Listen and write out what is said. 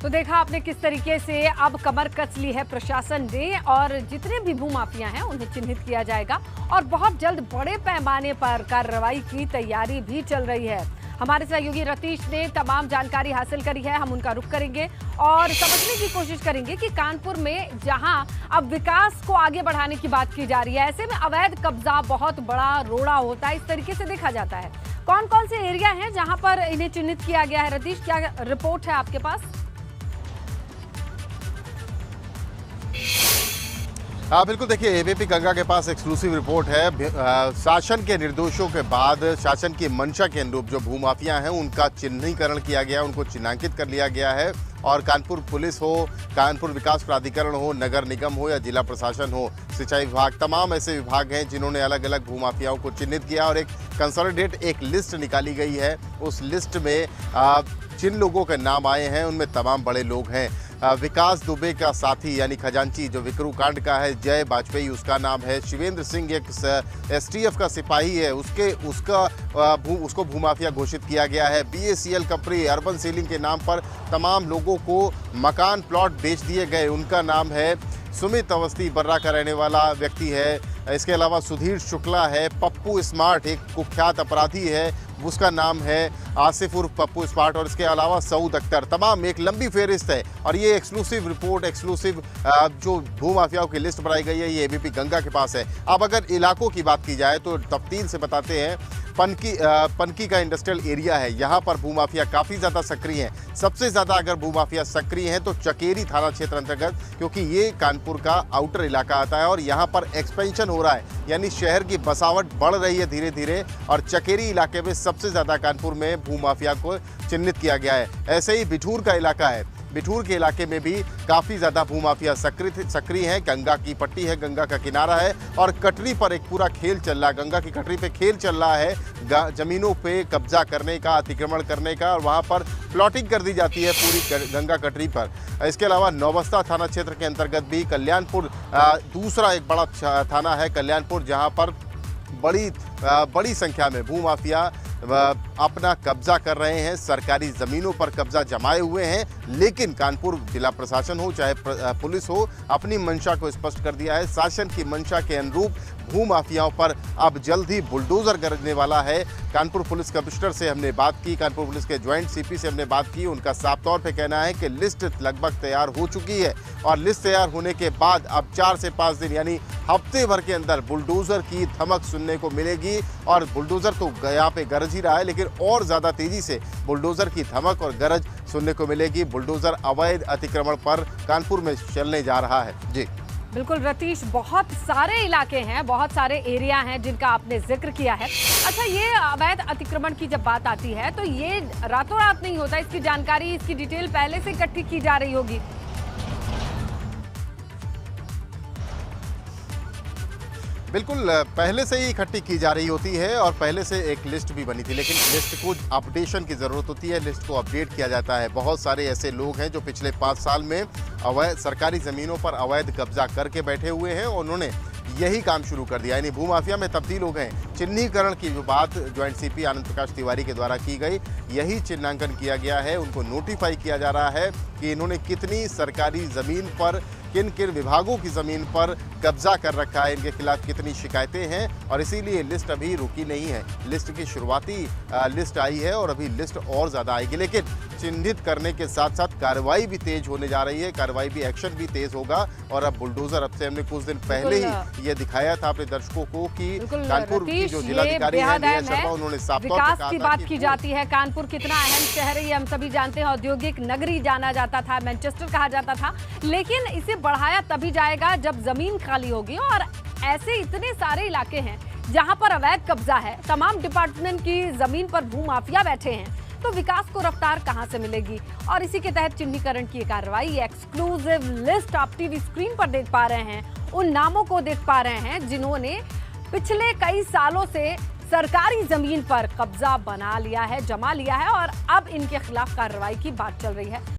तो देखा आपने किस तरीके से अब कमर कस ली है प्रशासन ने और जितने भी भूमाफिया हैं उन्हें चिन्हित किया जाएगा और बहुत जल्द बड़े पैमाने पर कार्रवाई की तैयारी भी चल रही है। हमारे सहयोगी रतीश ने तमाम जानकारी हासिल करी है, हम उनका रुख करेंगे और समझने की कोशिश करेंगे कि कानपुर में जहां अब विकास को आगे बढ़ाने की बात की जा रही है, ऐसे में अवैध कब्जा बहुत बड़ा रोड़ा होता है, इस तरीके से देखा जाता है। कौन कौन से एरिया हैं जहां पर इन्हें चिन्हित किया गया है? रतीश, क्या रिपोर्ट है आपके पास? बिल्कुल, देखिए एबीपी गंगा के पास एक्सक्लूसिव रिपोर्ट है। शासन के निर्देशों के बाद शासन की मंशा के अनुरूप जो भूमाफिया हैं उनका चिन्हीकरण किया गया, उनको चिन्हांकित कर लिया गया है और कानपुर पुलिस हो, कानपुर विकास प्राधिकरण हो, नगर निगम हो या जिला प्रशासन हो, सिंचाई विभाग, तमाम ऐसे विभाग हैं जिन्होंने अलग अलग भूमाफियाओं को चिन्हित किया और एक कंसोलिडेट एक लिस्ट निकाली गई है। उस लिस्ट में जिन लोगों के नाम आए हैं उनमें तमाम बड़े लोग हैं। विकास दुबे का साथी यानी खजांची जो विकरू कांड का है, जय वाजपेयी उसका नाम है। शिवेंद्र सिंह एक एसटीएफ का सिपाही है, उसको भूमाफिया घोषित किया गया है। बीएसीएल कंपनी अर्बन सीलिंग के नाम पर तमाम लोगों को मकान प्लॉट बेच दिए गए, उनका नाम है। सुमित अवस्थी बर्रा का रहने वाला व्यक्ति है। इसके अलावा सुधीर शुक्ला है। पप्पू स्मार्ट एक कुख्यात अपराधी है, उसका नाम है आसिफ उर्फ पप्पू स्मार्ट। और इसके अलावा सऊद अख्तर, तमाम एक लंबी फेहरिस्त है। और ये एक्सक्लूसिव रिपोर्ट, एक्सक्लूसिव जो भूमाफियाओं की लिस्ट बनाई गई है, ये एबीपी गंगा के पास है। अब अगर इलाकों की बात की जाए तो तफतील से बताते हैं, पनकी का इंडस्ट्रियल एरिया है, यहाँ पर भूमाफिया काफ़ी ज़्यादा सक्रिय हैं। सबसे ज़्यादा अगर भूमाफिया सक्रिय हैं तो चकेरी थाना क्षेत्र अंतर्गत, क्योंकि ये कानपुर का आउटर इलाका आता है और यहाँ पर एक्सपेंशन हो रहा है, यानी शहर की बसावट बढ़ रही है धीरे धीरे। और चकेरी इलाके में सबसे ज़्यादा कानपुर में भूमाफिया को चिन्हित किया गया है। ऐसे ही बिठूर का इलाका है, बिठूर के इलाके में भी काफ़ी ज़्यादा भूमाफिया सक्रिय हैं। गंगा की पट्टी है, गंगा का किनारा है और कटरी पर एक पूरा खेल चल रहा है। गंगा की कटरी पे खेल चल रहा है, ज़मीनों पे कब्जा करने का, अतिक्रमण करने का, और वहाँ पर प्लॉटिंग कर दी जाती है पूरी गंगा कटरी पर। इसके अलावा नौबस्ता थाना क्षेत्र के अंतर्गत भी कल्याणपुर दूसरा एक बड़ा थाना है, कल्याणपुर, जहाँ पर बड़ी संख्या में भूमाफिया अपना कब्जा कर रहे हैं, सरकारी ज़मीनों पर कब्जा जमाए हुए हैं। लेकिन कानपुर जिला प्रशासन हो चाहे पुलिस हो, अपनी मंशा को स्पष्ट कर दिया है। शासन की मंशा के अनुरूप भूमाफियाओं पर अब जल्द ही बुलडोज़र गरजने वाला है। कानपुर पुलिस कमिश्नर से हमने बात की, कानपुर पुलिस के ज्वाइंट सीपी से हमने बात की। उनका साफ तौर पे कहना है कि लिस्ट लगभग तैयार हो चुकी है और लिस्ट तैयार होने के बाद अब 4 से 5 दिन यानी हफ्ते भर के अंदर बुलडोज़र की धमक सुनने को मिलेगी। और बुलडोज़र तो यहाँ पे गरज ही रहा है, लेकिन और ज़्यादा तेज़ी से बुलडोज़र की धमक और गरज सुनने को मिलेगी। बुलडोज़र अवैध अतिक्रमण पर कानपुर में चलने जा रहा है। जी बिल्कुल रतीश, बहुत सारे इलाके हैं, बहुत सारे एरिया हैं जिनका आपने जिक्र किया है। अच्छा, ये अवैध अतिक्रमण की जब बात आती है तो ये रातों रात नहीं होता, इसकी जानकारी, इसकी डिटेल पहले से इकट्ठी की जा रही होगी। बिल्कुल, पहले से ही इकट्ठी की जा रही होती है और पहले से एक लिस्ट भी बनी थी, लेकिन लिस्ट को अपडेशन की ज़रूरत होती है, लिस्ट को अपडेट किया जाता है। बहुत सारे ऐसे लोग हैं जो पिछले 5 साल में अवैध सरकारी ज़मीनों पर अवैध कब्जा करके बैठे हुए हैं और उन्होंने यही काम शुरू कर दिया, यानी भूमाफिया में तब्दील हो गए। चिन्हीकरण की जो बात ज्वाइंट सीपी आनंद प्रकाश तिवारी के द्वारा की गई, यही चिन्हांकन किया गया है। उनको नोटिफाई किया जा रहा है कि इन्होंने कितनी सरकारी ज़मीन पर, किन किन विभागों की ज़मीन पर कब्जा कर रखा है, इनके खिलाफ कितनी शिकायतें हैं। और इसीलिए लिस्ट अभी रुकी नहीं है, लिस्ट की शुरुआती लिस्ट आई है और अभी लिस्ट और ज़्यादा आएगी। लेकिन चिन्हित करने के साथ साथ कार्रवाई भी तेज होने जा रही है, कार्रवाई भी, एक्शन भी तेज होगा। और अब बुलडोज़र, अब से हमने कुछ दिन पहले ही ये दिखाया था अपने दर्शकों को कि कानपुर की जो जिलाधिकारी है नेहा शर्मा, उन्होंने साफ तौर पर विकास की बात की जाती है। कानपुर कितना अहम शहर है ये हम सभी जानते हैं, औद्योगिक नगरी जाना जाता था, मैनचेस्टर कहा जाता था, लेकिन इसे बढ़ाया तभी जाएगा जब जमीन खाली होगी। और ऐसे इतने सारे इलाके हैं जहां पर अवैध कब्जा है, तमाम डिपार्टमेंट की जमीन पर भूमाफिया बैठे हैं, तो विकास को रफ्तार कहां से मिलेगी? और इसी के तहत चिन्हीकरण की कार्रवाई, एक्सक्लूसिव लिस्ट आप टीवी स्क्रीन पर देख पा रहे हैं, उन नामों को देख पा रहे हैं जिन्होंने पिछले कई सालों से सरकारी जमीन पर कब्जा बना लिया है, जमा लिया है और अब इनके खिलाफ कार्रवाई की बात चल रही है।